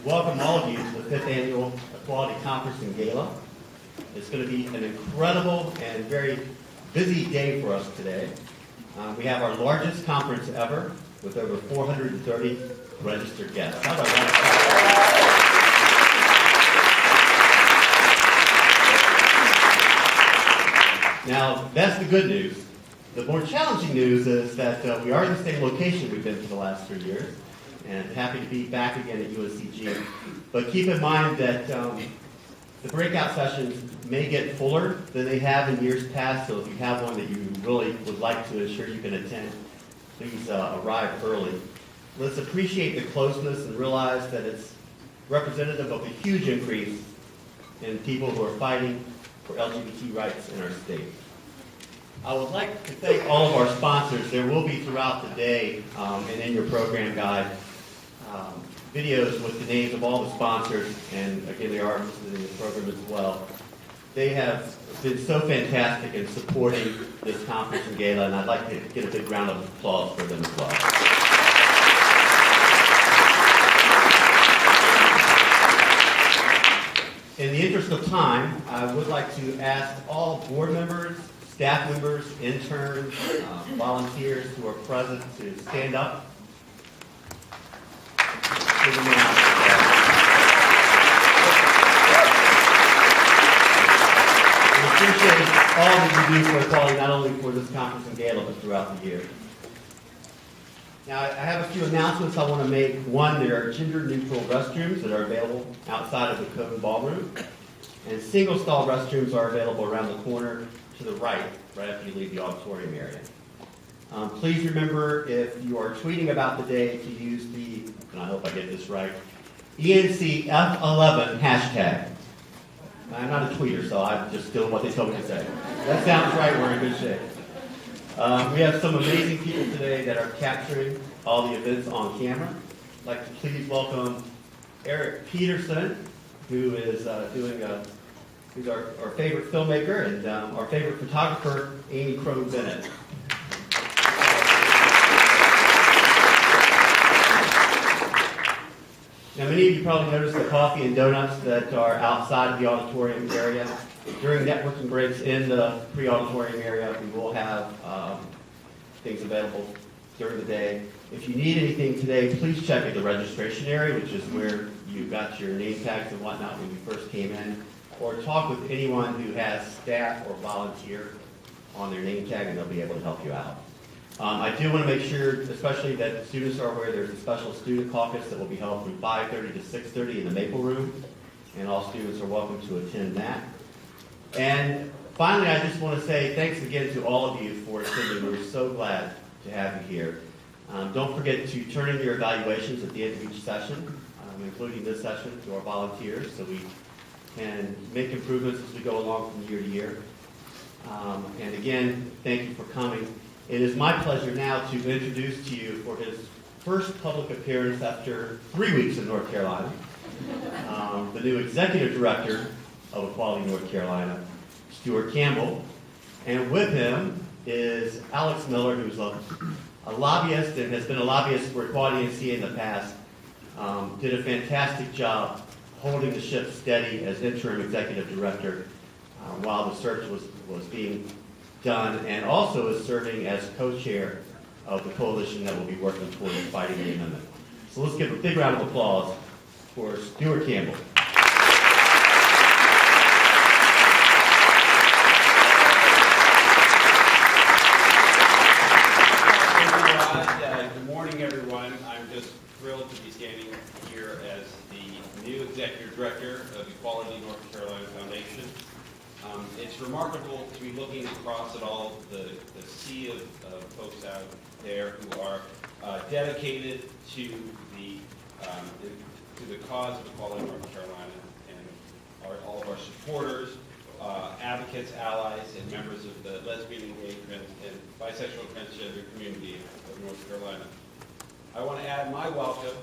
Welcome all of you to the 5th Annual Equality Conference and Gala. It's going to be an incredible and very busy day for us today. We have our largest conference ever with over 430 registered guests. How about that? Now, that's the good news. The more challenging news is that we are in the same location we've been for the last 3 years, and happy to be back again at UNCG. But keep in mind that the breakout sessions may get fuller than they have in years past, so if you have one that you really would like to ensure you can attend, please arrive early. Let's appreciate the closeness and realize that it's representative of a huge increase in people who are fighting for LGBT rights in our state. I would like to thank all of our sponsors. There will be throughout the day and in your program guide videos with the names of all the sponsors, and again, they are listed in the program as well. They have been so fantastic in supporting this conference and gala, and I'd like to get a big round of applause for them as well. In the interest of time, I would like to ask all board members, staff members, interns, volunteers who are present to stand up. We appreciate all that you do for equality, not only for this conference and gala, but throughout the year. Now, I have a few announcements I want to make. One, there are gender-neutral restrooms that are available outside of the Code Ballroom, and single-stall restrooms are available around the corner to the right after you leave the auditorium area. Please remember, if you are tweeting about the day, to use the, and I hope I get this right, ENCF11 hashtag. I'm not a tweeter, so I'm just doing what they told me to say. That sounds right, we're in good shape. We have some amazing people today that are capturing all the events on camera. I'd like to please welcome Eric Peterson, who is who's our favorite filmmaker, and our favorite photographer, Amy Crow Bennett. Now, many of you probably noticed the coffee and donuts that are outside of the auditorium area. During networking breaks in the pre-auditorium area, we will have things available during the day. If you need anything today, please check at the registration area, which is where you got your name tags and whatnot when you first came in, or talk with anyone who has staff or volunteer on their name tag, and they'll be able to help you out. I do want to make sure, especially that the students are aware there's a special student caucus that will be held from 5:30 to 6:30 in the Maple Room, and all students are welcome to attend that. And finally, I just want to say thanks again to all of you for attending. We're so glad to have you here. Don't forget to turn in your evaluations at the end of each session, including this session, to our volunteers, so we can make improvements as we go along from year to year. And again, thank you for coming. It is my pleasure now to introduce to you, for his first public appearance after 3 weeks in North Carolina, the new Executive Director of Equality North Carolina, Stuart Campbell. And with him is Alex Miller, who's a lobbyist and has been a lobbyist for Equality NCA in the past. Did a fantastic job holding the ship steady as interim Executive Director while the search was being done, and also is serving as co-chair of the coalition that will be working towards fighting the amendment. So let's give a big round of applause for Stuart Campbell. Thank you, Rod. Good morning, everyone. I'm just thrilled to be standing here as the new Executive Director of Equality North Carolina Foundation. It's remarkable to be looking across at all the sea of folks out there who are dedicated to the cause of equality in North Carolina, and all of our supporters, advocates, allies, and members of the lesbian, and gay, and bisexual, and transgender community of North Carolina. I want to add my welcome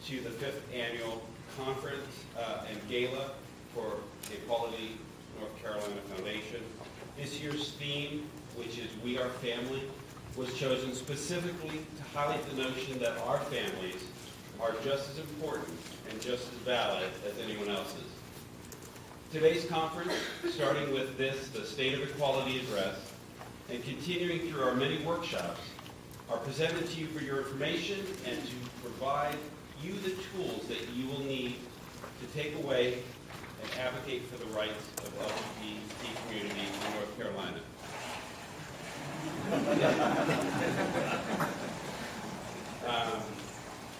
to the 5th Annual Conference and Gala for the Equality North Carolina Foundation. This year's theme, which is We Are Family, was chosen specifically to highlight the notion that our families are just as important and just as valid as anyone else's. Today's conference, starting with this, the State of Equality Address, and continuing through our many workshops, are presented to you for your information and to provide you the tools that you will need to take away and advocate for the rights of LGBT community in North Carolina.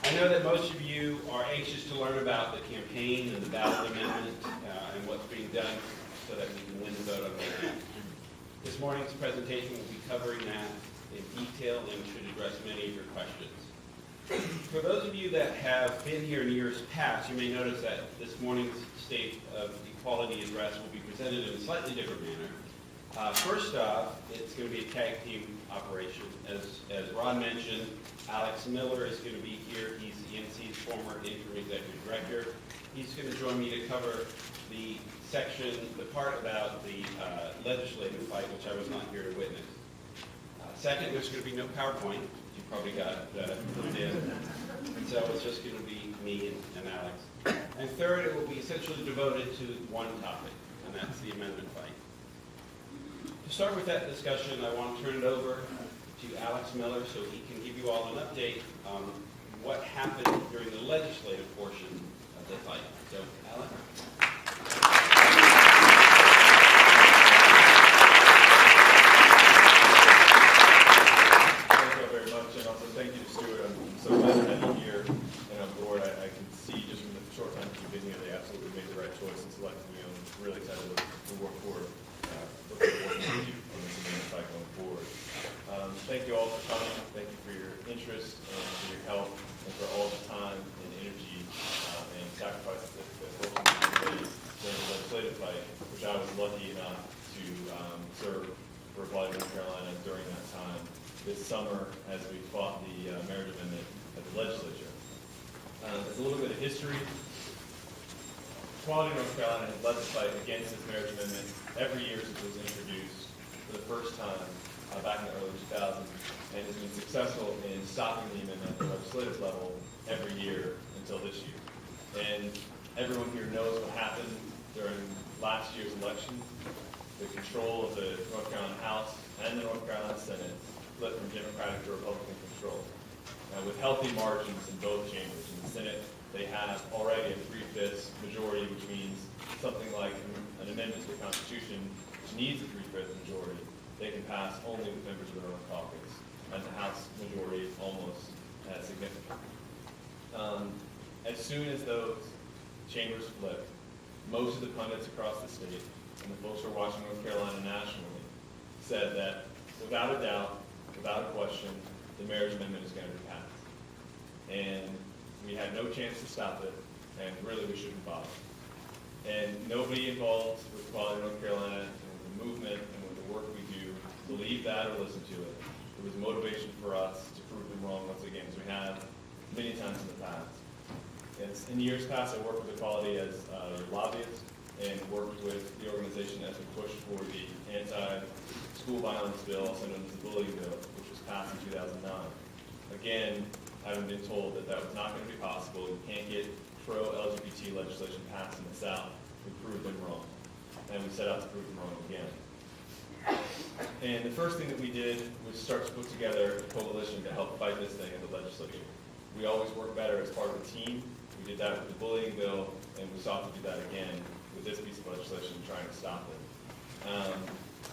I know that most of you are anxious to learn about the campaign and the ballot amendment and what's being done so that we can win the vote on that. This morning's presentation will be covering that in detail and should address many of your questions. For those of you that have been here in years past, you may notice that this morning's State of Equality Address will be presented in a slightly different manner. First off, it's going to be a tag team operation. As Rod mentioned, Alex Miller is going to be here. He's ENC's former interim executive director. He's going to join me to cover the part about the legislative fight, which I was not here to witness. Second, there's going to be no PowerPoint. You probably got put in. So it's just going to be me and Alex. And third, it will be essentially devoted to one topic, and that's the amendment fight. To start with that discussion, I want to turn it over to Alex Miller so he can give you all an update on what happened during the legislative portion of the fight. So, Alex? Thank you all very much, and also thank you to Stuart. I'm so glad to have you here and on board. I can see just from the short time that you've been here, they absolutely made the right choice in selecting you. I'm really excited to work forward. Looking forward to you on this amendment fight going forward. Thank you all for coming. Thank you for your interest and for your help and for all the time and energy and sacrifices that folks made during the legislative fight, which I was lucky enough to serve for Equality North Carolina during that time this summer as we fought the marriage amendment at the legislature. As a little bit of history, Equality North Carolina has led the fight against this marriage amendment every year since it was introduced for the first time back in the early 2000s, and has been successful in stopping the amendment at the legislative level every year until this year. And everyone here knows what happened during last year's election. The control of the North Carolina House and the North Carolina Senate flipped from Democratic to Republican control. With healthy margins in both chambers. In the Senate, they have already a 3/5 majority, which means something like an amendment to the Constitution, which needs a 3/5 majority, they can pass only with members of their own caucus. And the House majority is almost as significant. As soon as those chambers flipped, most of the pundits across the state and the folks who are watching North Carolina nationally said that without a doubt, without a question, the marriage amendment is going to be passed. And we had no chance to stop it, and really we shouldn't bother. And nobody involved with Equality North Carolina and with the movement and with the work we do believed that or listened to it. It was motivation for us to prove them wrong once again, as we have many times in the past. In years past, I worked with Equality as a lobbyist and worked with the organization as we pushed for the anti-school violence bill, also known as the bullying bill, which was passed in 2009. Again, having been told that that was not going to be possible, you can't get pro-LGBT legislation passed in the South, we proved them wrong. And we set out to prove them wrong again. And the first thing that we did was start to put together a coalition to help fight this thing in the legislature. We always work better as part of a team. We did that with the bullying bill, and we sought to do that again with this piece of legislation, trying to stop it.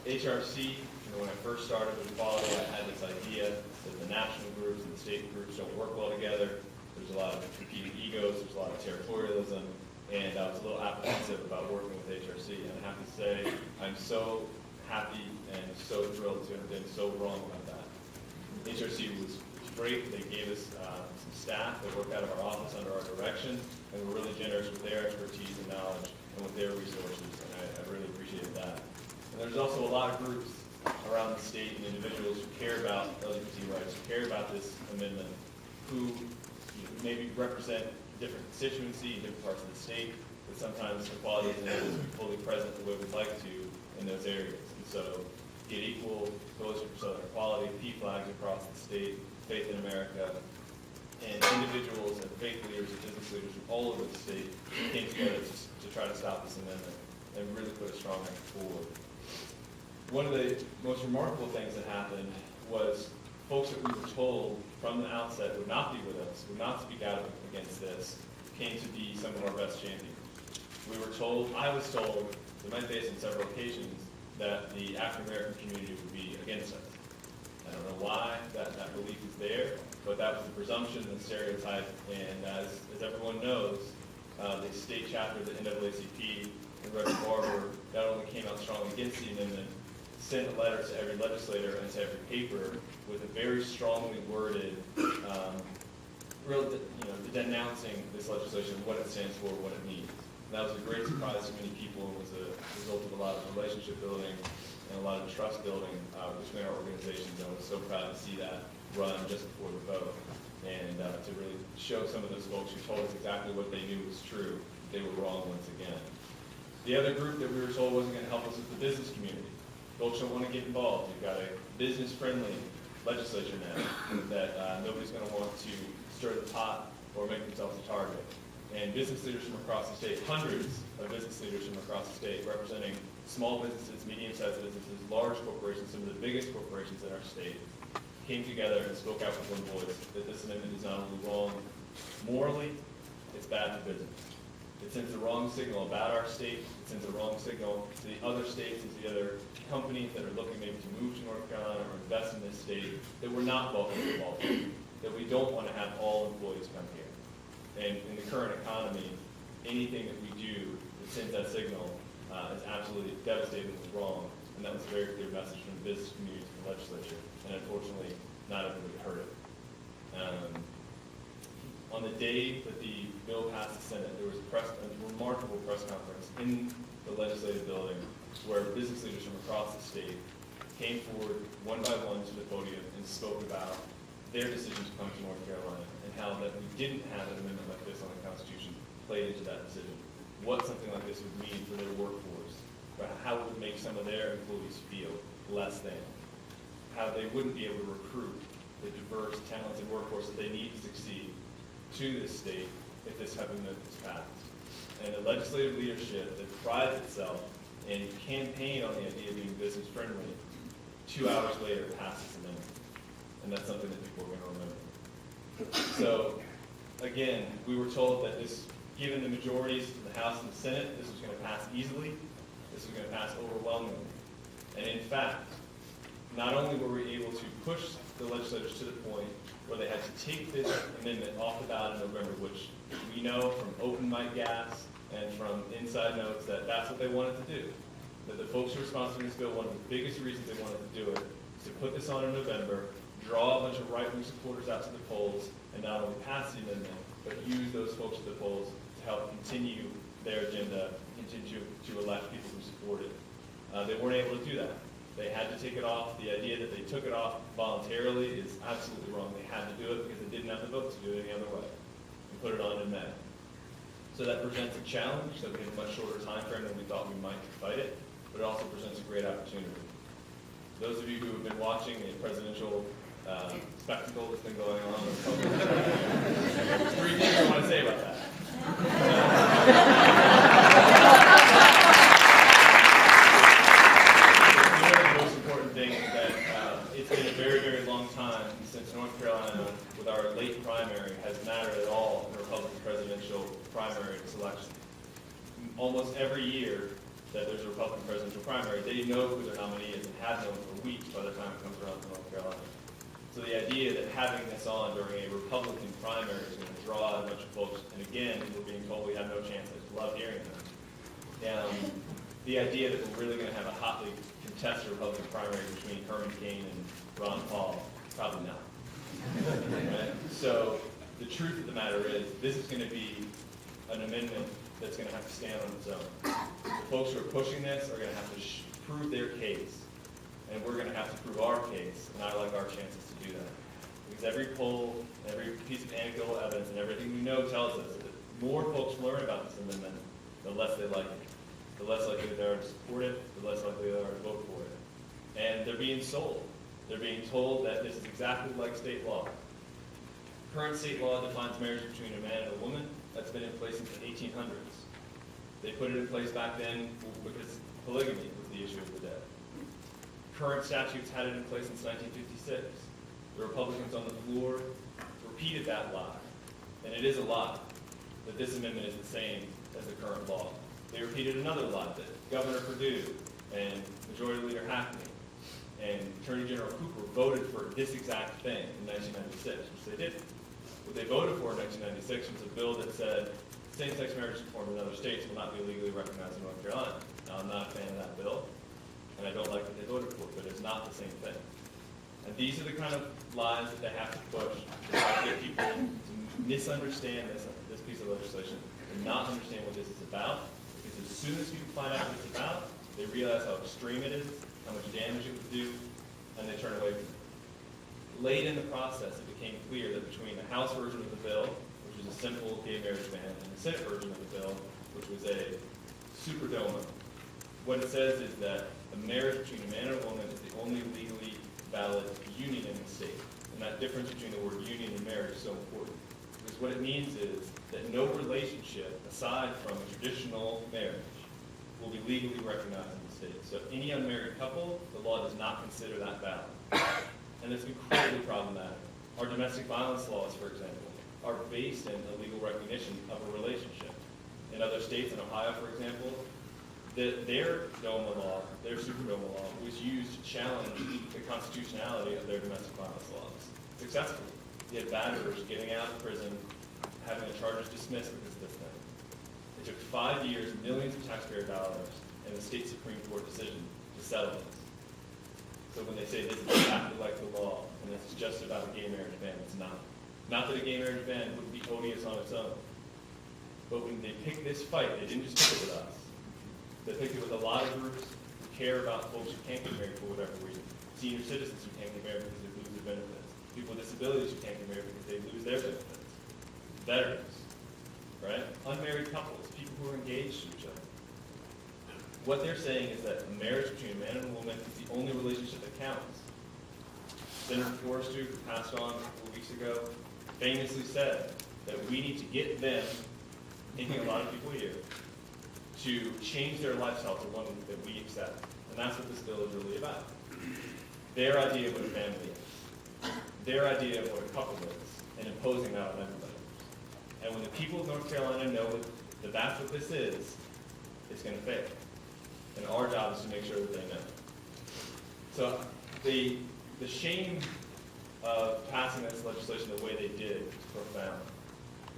HRC, when I first started with Equality, I had this idea that the national groups and the state groups don't work well together. There's a lot of competing egos, there's a lot of territorialism, and I was a little apprehensive about working with HRC. And I have to say, I'm so happy and so thrilled to have been so wrong about that. HRC was great. They gave us some staff that worked out of our office under our direction, and were really generous with their expertise and knowledge and with their resources, and I really appreciated that. And there's also a lot of groups around the state and individuals who care about LGBT rights, who care about this amendment, who maybe represent different constituency in different parts of the state, but sometimes Equality isn't able to be fully present the way we'd like to in those areas. And so Get Equal, Coalition for Southern Equality, P flags across the state, Faith in America, and individuals and faith leaders and business leaders from all over the state came together to try to stop this amendment and really put a strong effort forward. One of the most remarkable things that happened was folks that we were told from the outset would not be with us, would not speak out against this, came to be some of our best champions. We were told, I was told, to my face on several occasions, that the African American community would be against us. I don't know why that belief is there, but that was the presumption, the stereotype, and as everyone knows, the state chapter of the NAACP and Reverend Barber not only came out strongly against the amendment, sent a letter to every legislator and to every paper with a very strongly worded, denouncing this legislation, what it stands for, what it means. And that was a great surprise to many people and was a result of a lot of relationship building and a lot of trust building between our organizations. And I was so proud to see that run just before the vote and to really show some of those folks who told us exactly what they knew was true, they were wrong once again. The other group that we were told wasn't going to help us was the business community. Folks don't want to get involved. You've got a business-friendly legislature now that nobody's going to want to stir the pot or make themselves a target. And business leaders from across the state, hundreds of business leaders from across the state, representing small businesses, medium-sized businesses, large corporations, some of the biggest corporations in our state, came together and spoke out with one voice that this amendment is not only wrong morally, it's bad for business. It sends the wrong signal about our state. It sends the wrong signal to the other states and to the other companies that are looking maybe to move to North Carolina or invest in this state that we're not welcome to involve in, that we don't want to have all employees come here. And in the current economy, anything that we do that sends that signal is absolutely devastatingly wrong. And that was a very clear message from the business community to the legislature. And unfortunately, not everybody heard it. On the day that the bill passed the Senate, there was a remarkable press conference in the legislative building where business leaders from across the state came forward one by one to the podium and spoke about their decision to come to North Carolina and how that we didn't have an amendment like this on the Constitution played into that decision. What something like this would mean for their workforce, or how it would make some of their employees feel less than, how they wouldn't be able to recruit the diverse, talented workforce that they need to succeed to this state if this amendment is passed. And a legislative leadership that prides itself and campaign on the idea of being business friendly, 2 hours later passed this amendment. And that's something that people are going to remember. So, again, we were told that this, given the majorities in the House and the Senate, this was going to pass easily, this was going to pass overwhelmingly. And in fact, not only were we able to push the legislators to the point where they had to take this amendment off the ballot in November, which we know from open mic gas and from inside notes that that's what they wanted to do. That the folks who are sponsoring this bill, one of the biggest reasons they wanted to do it is to put this on in November, draw a bunch of right-wing supporters out to the polls, and not only pass the amendment, but use those folks at the polls to help continue their agenda, continue to elect people who support it. They weren't able to do that. They had to take it off. The idea that they took it off voluntarily is absolutely wrong. They had to do it because they didn't have the votes to do it any other way. And put it on in May. So that presents a challenge that we have a much shorter time frame than we thought we might to fight it, but it also presents a great opportunity. Those of you who have been watching the presidential spectacle that's been going on, there's 3 things I want to say about that. North Carolina, with our late primary, has mattered at all in the Republican presidential primary selection. Almost every year that there's a Republican presidential primary, they know who their nominee is and have known for weeks by the time it comes around to North Carolina. So the idea that having this on during a Republican primary is going to draw out a bunch of folks, and again, we're being told we have no chance. I just love hearing them. The idea that we're really going to have a hotly contested Republican primary between Herman Cain and Ron Paul, probably not. Right? So the truth of the matter is, this is going to be an amendment that's going to have to stand on its own. The folks who are pushing this are going to have to prove their case, and we're going to have to prove our case, and I like our chances to do that. Because every poll, every piece of anecdotal evidence, and everything we know tells us that the more folks learn about this amendment, the less they like it. The less likely they are to support it, the less likely they are to vote for it. And they're being sold. They're being told that this is exactly like state law. current state law defines marriage between a man and a woman. That's been in place since the 1800s. They put it in place back then because polygamy was the issue of the day. Current statutes had it in place since 1956. The Republicans on the floor repeated that lie, and it is a lie, that this amendment is the same as the current law. They repeated another lie, that Governor Perdue and Majority Leader Hackney and Attorney General Cooper voted for this exact thing in 1996, which they didn't. What they voted for in 1996 was a bill that said same-sex marriage performed in other states will not be legally recognized in North Carolina. Now, I'm not a fan of that bill, and I don't like what they voted for, but it's not the same thing. And these are the kind of lies that they have to push to try to get people to misunderstand this piece of legislation and not understand what this is about, because as soon as people find out what it's about, they realize how extreme it is, how much damage it would do, and they turn away from it. Late in the process, it became clear that between the House version of the bill, which was a simple gay marriage ban, and the Senate version of the bill, which was a superdoma, what it says is that a marriage between a man and a woman is the only legally valid union in the state. And that difference between the word union and marriage is so important. Because what it means is that no relationship, aside from a traditional marriage, will be legally recognized in the state. So any unmarried couple, the law does not consider that valid. And it's incredibly problematic. Our domestic violence laws, for example, are based in a legal recognition of a relationship. In other states, in Ohio, for example, their DOMA law, their superdoma law, was used to challenge the constitutionality of their domestic violence laws successfully. You had batterers getting out of prison, having their charges dismissed because of this thing. It took 5 years, millions of taxpayer dollars, and the state Supreme Court decision to settle this. So when they say this is exactly like the law, and this is just about a gay marriage ban, it's not. Not that a gay marriage ban wouldn't be odious on its own. But when they picked this fight, they didn't just pick it with us. They picked it with a lot of groups who care about folks who can't get married for whatever reason. Senior citizens who can't get married because they lose their benefits. People with disabilities who can't get married because they lose their benefits. Veterans, right? Unmarried couples, people who are engaged to each other. What they're saying is that a marriage between a man and a woman is the only relationship that counts. Senator Forrester, who passed on a couple of weeks ago, famously said that we need to get them, thinking a lot of people here, to change their lifestyle to one that we accept. And that's what this bill is really about. Their idea of what a family is. Their idea of what a couple is, and imposing that on everybody. And when the people of North Carolina know that that's what this is, it's going to fail. And our job is to make sure that they know. So the shame of passing this legislation the way they did is profound.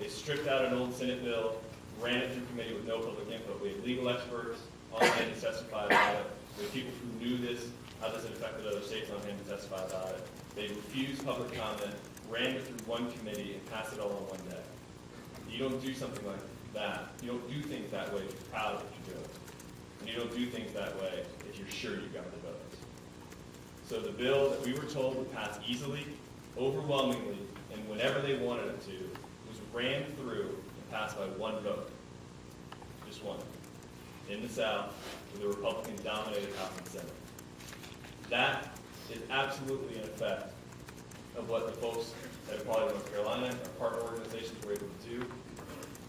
They stripped out an old Senate bill, ran it through committee with no public input. We had legal experts on hand to testify about it. We had people who knew this, how this had affected other states on hand to testify about it. They refused public comment, ran it through one committee, and passed it all in one day. You don't do something like that. You don't do things that way if you're proud of what you're doing. And you don't do things that way if you're sure you got the votes. So the bill that we were told would pass easily, overwhelmingly, and whenever they wanted it to, was ran through and passed by one vote. Just one. In the South, with a Republican-dominated House and Senate. That is absolutely an effect of what the folks at Equality North Carolina, our partner organizations, were able to do,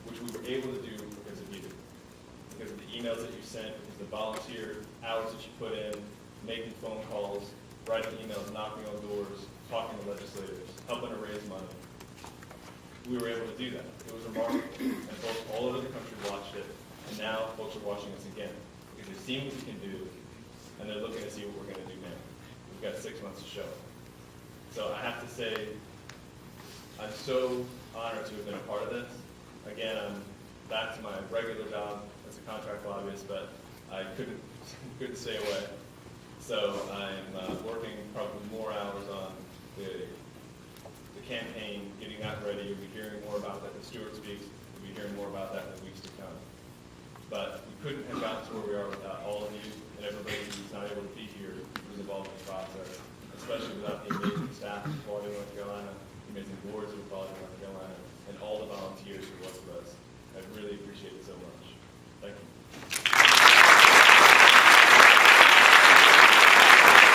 which we were able to do because of you. Because of the emails that you sent, because of the volunteer hours that you put in, making phone calls, writing emails, knocking on doors, talking to legislators, helping to raise money. We were able to do that. It was remarkable. And folks all over the country watched it, and now folks are watching us again. Because they've seen what we can do, and they're looking to see what we're going to do now. We've got 6 months to show it. So I have to say, I'm so honored to have been a part of this. Again, I'm back to my regular job as a contract lobbyist, but I couldn't stay away. So I'm working probably more hours on the campaign, getting that ready. You'll be hearing more about that when Stuart speaks. You'll be hearing more about that in the weeks to come. But we couldn't have gotten to where we are without all of you and everybody who's not able to be here who's involved in the process, especially without the amazing staff of Equality North Carolina, the amazing boards of Equality North Carolina, and all the volunteers who work with us. I really appreciate it so much. Thank you.